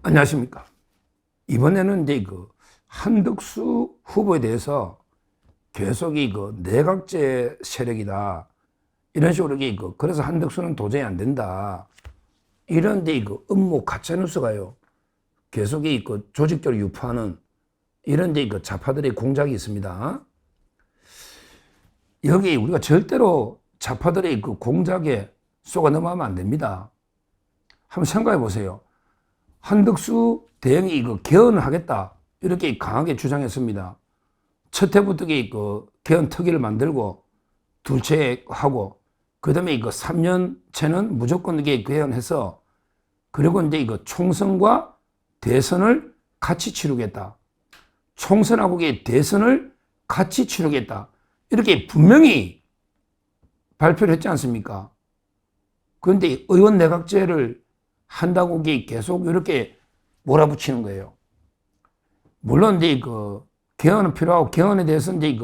안녕하십니까. 이번에는 이제 한덕수 후보에 대해서 계속 내각제 세력이다. 이런 식으로 그래서 한덕수는 도저히 안 된다. 이런 음모 가짜뉴스가요. 계속 조직적으로 유포하는 이런 좌파들의 공작이 있습니다. 여기 우리가 절대로 좌파들의 공작에 속아 넘어가면 안 됩니다. 한번 생각해 보세요. 한덕수 대행이 개헌을 하겠다. 이렇게 강하게 주장했습니다. 첫 해부터 개헌 특위를 만들고 둘째 하고, 그 다음에 3년째는 무조건 개헌해서, 그리고 이제 총선과 대선을 같이 치르겠다. 총선하고 대선을 같이 치르겠다. 이렇게 분명히 발표를 했지 않습니까? 그런데 의원 내각제를 한다고 계속 이렇게 몰아붙이는 거예요. 물론 이제 개헌은 필요하고, 개헌에 대해서 이제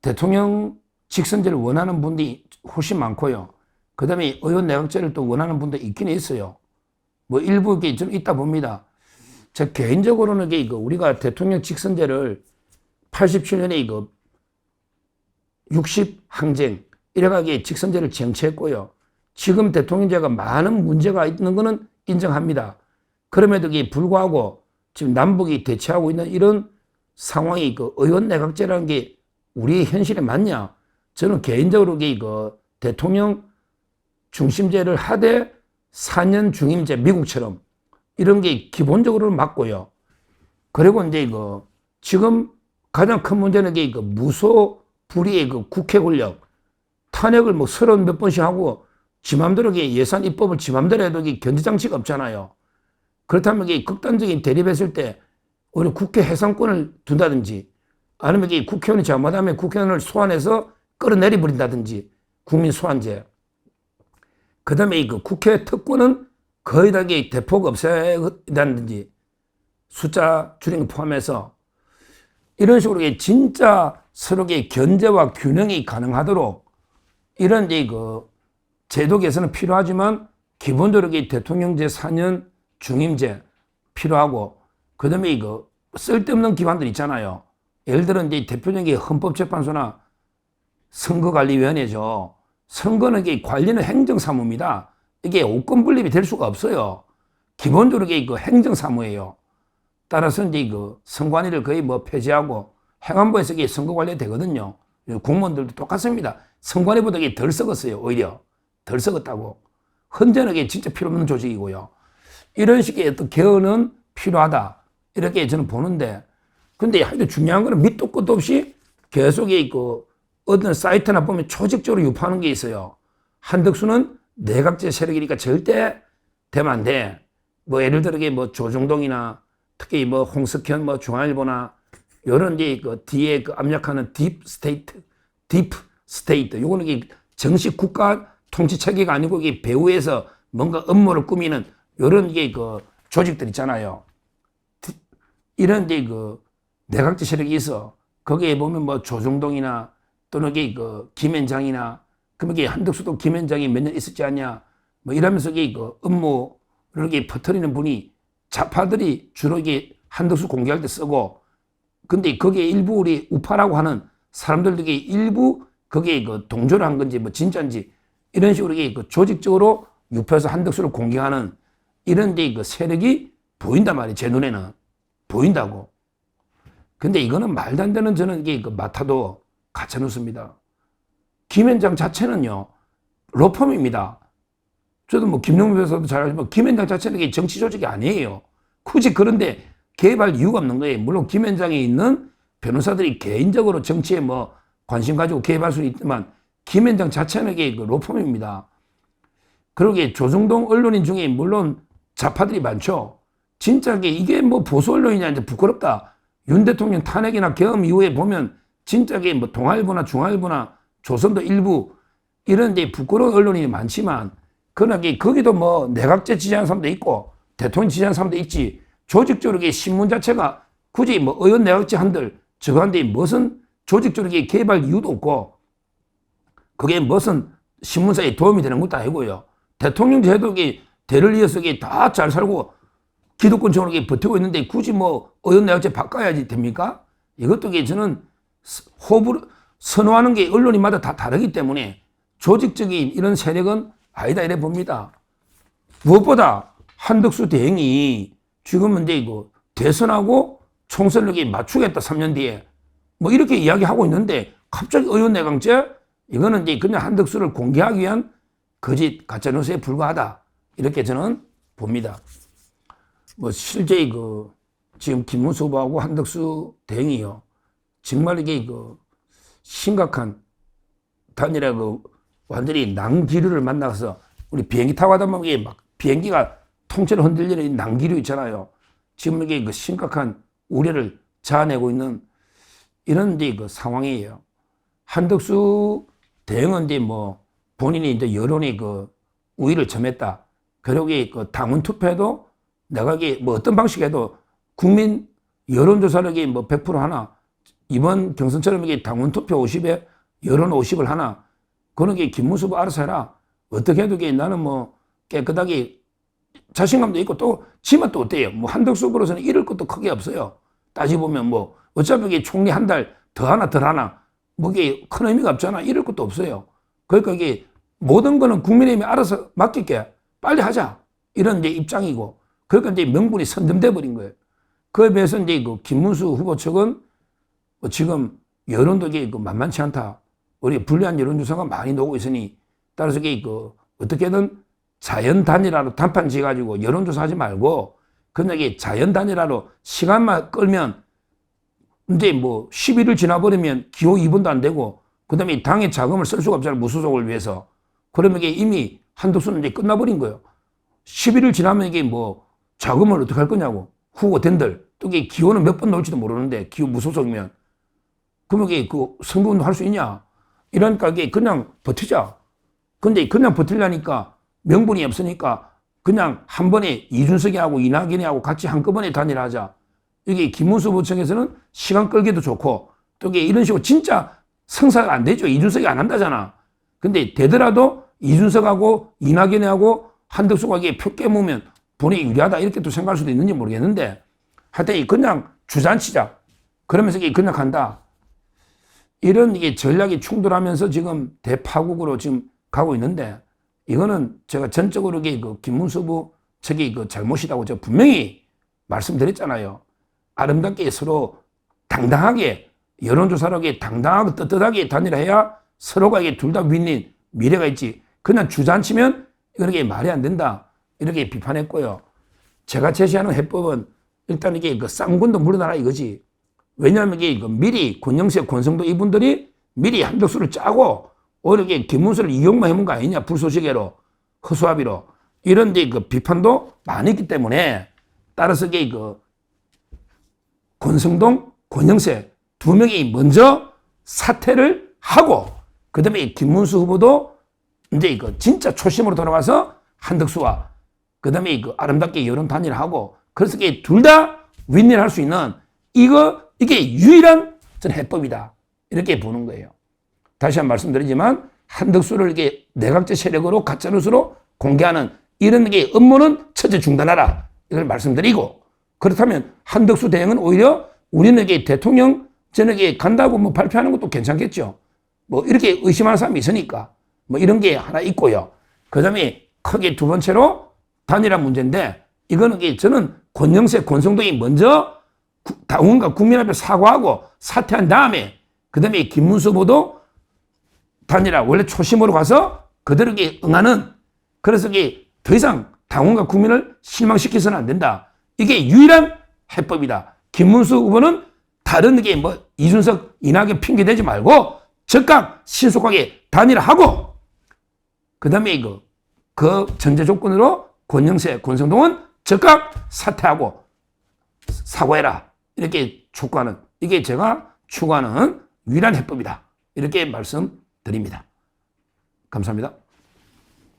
대통령 직선제를 원하는 분들이 훨씬 많고요. 그 다음에 의원 내각제를 또 원하는 분도 있긴 있어요. 뭐 일부 좀 있다 봅니다. 제 개인적으로는 우리가 대통령 직선제를 87년에 60 항쟁 이래가지고 직선제를 쟁취했고요. 지금 대통령제가 많은 문제가 있는 것은 인정합니다. 그럼에도 불구하고 지금 남북이 대치하고 있는 이런 상황이 의원 내각제라는 게 우리의 현실에 맞냐? 저는 개인적으로 대통령 중심제를 하되 4년 중임제 미국처럼 이런 게 기본적으로는 맞고요. 그리고 이제 지금 가장 큰 문제는 무소 불위의 국회 권력, 탄핵을 뭐 30 몇 번씩 하고 지 맘대로 예산 입법을 지 맘대로 해도 견제장치가 없잖아요. 그렇다면 극단적인 대립했을 때 오히려 국회 해산권을 둔다든지, 아니면 국회의원이 잘못하면 국회의원을 소환해서 끌어내리 버린다든지, 국민 소환제. 그 다음에 국회 특권은 거의 다 대폭 없애다든지, 숫자 줄이는 거 포함해서 이런 식으로 진짜 서로 견제와 균형이 가능하도록 이런 제도 개선은 필요하지만, 기본적으로 대통령제 4년 중임제 필요하고, 그 다음에 쓸데없는 기관들 있잖아요. 예를 들어 이제 대표적인 헌법재판소나 선거관리위원회죠. 선거는 관리는 행정사무입니다. 이게 오권 분립이 될 수가 없어요. 기본적으로 행정사무예요. 따라서 이제 선관위를 거의 폐지하고 행안부에서 선거관리가 되거든요. 공무원들도 똑같습니다. 선관위보다 덜 썩었어요. 오히려 덜 썩었다고. 헌재는 진짜 필요 없는 조직이고요. 이런 식의 어떤 개헌은 필요하다. 이렇게 저는 보는데, 근데 하여튼 중요한 거는 밑도 끝도 없이 계속 어떤 사이트나 보면 조직적으로 유포하는 게 있어요. 한덕수는 내각제 세력이니까 절대 되면 안 돼. 뭐 예를 들어 조중동이나 특히 홍석현 중앙일보나 이런 뒤에 압력하는 딥 스테이트. 요거는 정식 국가 통치 체계가 아니고 배후에서 뭔가 음모를 꾸미는 이런 조직들 있잖아요. 이런 내각제 세력이 있어. 거기에 보면 조중동이나 또는 김앤장이나, 그러면 한덕수도 김앤장이 몇 년 있었지 않냐, 이러면서 음모를 퍼뜨리는 분이 좌파들이 주로 한덕수 공개할 때 쓰고, 근데 거기에 일부 우리 우파라고 하는 사람들도 일부 거기에 동조를 한 건지 진짜인지 이런 식으로 조직적으로 유포해서 한덕수를 공개하는 이런 세력이 보인단 말이에요. 제 눈에는 보인다고. 근데 이거는 말도 안 되는, 저는 맡아도 가짜뉴스입니다. 김앤장 자체는요, 로펌입니다. 저도 김용민 변호사도 잘 알지만 김앤장 자체는 정치 조직이 아니에요. 굳이 그런데 개입할 이유가 없는 거예요. 물론 김앤장에 있는 변호사들이 개인적으로 정치에 관심 가지고 개입할 수는 있지만, 김앤장 자체는 로펌입니다. 그러게 조중동 언론인 중에 물론 좌파들이 많죠. 진짜 이게 보수 언론이냐, 이제 부끄럽다. 윤 대통령 탄핵이나 계엄 이후에 보면 진짜 동아일보나 중앙일보나 조선도 일부 이런 부끄러운 언론이 많지만, 그러나 거기도 내각제 지지하는 사람도 있고 대통령 지지하는 사람도 있지. 조직적으로 신문 자체가 굳이 의원 내각제 한들 저거 한데 무슨 조직적으로 개입할 이유도 없고, 그게 무슨 신문사에 도움이 되는 것도 아니고요. 대통령 제도기 대를 이어서 다 잘 살고 기득권층으로 버티고 있는데 굳이 뭐 의원내각제 바꿔야지 됩니까? 이것도 저는 호불호, 선호하는 게 언론인마다 다 다르기 때문에 조직적인 이런 세력은 아니다 이래 봅니다. 무엇보다 한덕수 대행이 지금은 이제 이거 대선하고 총선을 맞추겠다 3년 뒤에 뭐 이렇게 이야기하고 있는데 갑자기 의원내각제 이거는 이제 그냥 한덕수를 공개하기 위한 거짓 가짜뉴스에 불과하다 이렇게 저는 봅니다. 뭐 실제 지금 김문수 후보하고 한덕수 대행이요 정말 이게 심각한 단일화 완전히 낭기류를 만나서 우리 비행기 타고 가다 보면 이게 막 비행기가 통째로 흔들리는 낭기류 있잖아요. 지금 이게 심각한 우려를 자아내고 있는 이런 이제 상황이에요. 한덕수 대행은 이제 뭐 본인이 이제 여론의 우위를 점했다. 그리고 당원 투표에도 내가 뭐 어떤 방식에도 국민 여론조사를 뭐 100% 하나 이번 경선처럼 이게 당원 투표 50에 여론 50을 하나 그런 게 김문수 후보 알아서 해라. 어떻게 해도 나는 뭐 깨끗하게 자신감도 있고 또 지만 또 어때요? 뭐 한덕수 후보로서는 잃을 것도 크게 없어요. 따지보면 뭐 어차피 이게 총리 한 달 더 하나 덜 하나 뭐 이게 큰 의미가 없잖아. 잃을 것도 없어요. 그러니까 이게 모든 거는 국민의힘이 알아서 맡길게 빨리 하자 이런 이제 입장이고 그러니까 이제 명분이 선점돼 버린 거예요. 그에 비해서 이제 김문수 후보 측은 뭐 지금 여론도 이게 만만치 않다. 우리 불리한 여론조사가 많이 나오고 있으니 따라서 이게 어떻게든 자연 단일화로 단판 지어가지고 여론조사하지 말고 그냥 이게 자연 단일화로 시간만 끌면 이제 뭐 10일을 지나버리면 기호 2분도 안 되고 그 다음에 당의 자금을 쓸 수가 없잖아요. 무소속을 위해서. 그러면 이게 이미 한덕수는 이제 끝나버린 거예요. 10일을 지나면 이게 뭐 자금을 어떻게 할 거냐고. 후보 된들. 또 이게 기호는 몇 번 나올지도 모르는데 기호 무소속이면. 그러면 이게 선거운동 할 수 있냐. 이러니까 이게 그냥 버티자. 근데 그냥 버틸라니까 명분이 없으니까 그냥 한 번에 이준석이하고 이낙연이하고 같이 한꺼번에 단일하자. 이게 김문수 후보 측에서는 시간 끌기도 좋고 또 이게 이런 식으로 진짜 성사가 안 되죠. 이준석이 안 한다잖아. 근데 되더라도 이준석하고 이낙연하고 한덕수가 이게 표 깨무면 본인이 유리하다 이렇게 또 생각할 수도 있는지 모르겠는데 하여튼 그냥 주잔치자. 그러면서 이게 그냥 간다. 이런 이게 전략이 충돌하면서 지금 대파국으로 지금 가고 있는데 이거는 제가 전적으로 이게 김문수 후보 측이 잘못이라고 제가 분명히 말씀드렸잖아요. 아름답게 서로 당당하게 여론조사로 당당하고 떳떳하게 단일해야 서로가 이게 둘 다 윈윈 미래가 있지. 그냥 주잔치면 이게 말이 안 된다. 이렇게 비판했고요. 제가 제시하는 해법은 일단 이게 쌍군도 물러나라 이거지. 왜냐하면 이게 미리 권영세, 권성도 이분들이 미리 한덕수를 짜고 오히려 이게 김문수를 이용만 해본 거 아니냐. 불쏘시개로 허수아비로 이런 데 비판도 많이 있기 때문에 따라서 이게 권성동, 권영세 두 명이 먼저 사퇴를 하고 그 다음에 김문수 후보도 이제 진짜 초심으로 돌아와서 한덕수와 그 다음에 아름답게 여론 단일하고 그래서 이게 둘 다 윈윈할 수 있는 이게 유일한 전 해법이다. 이렇게 보는 거예요. 다시 한번 말씀드리지만 한덕수를 이렇게 내각제 세력으로 가짜뉴스로 공개하는 이런 게 업무는 첫째 중단하라. 이걸 말씀드리고 그렇다면 한덕수 대행은 오히려 우리는 이게 대통령 전역에 간다고 뭐 발표하는 것도 괜찮겠죠. 뭐 이렇게 의심하는 사람이 있으니까 뭐 이런 게 하나 있고요. 그 다음에 크게 두 번째로 단일화 문제인데 이거는 저는 권영세, 권성동이 먼저 당원과 국민 앞에 사과하고 사퇴한 다음에 그 다음에 김문수 후보도 단일화 원래 초심으로 가서 그대로 응하는 그래서 이게 더 이상 당원과 국민을 실망시켜서는 안 된다. 이게 유일한 해법이다. 김문수 후보는 다른 게 뭐 이준석, 이낙연 핑계 대지 말고 즉각 신속하게 단일화하고 그 다음에 그 전제 조건으로 권영세, 권성동은 즉각 사퇴하고 사과해라. 이렇게 촉구하는 이게 제가 추구하는 유일한 해법이다. 이렇게 말씀드립니다. 감사합니다.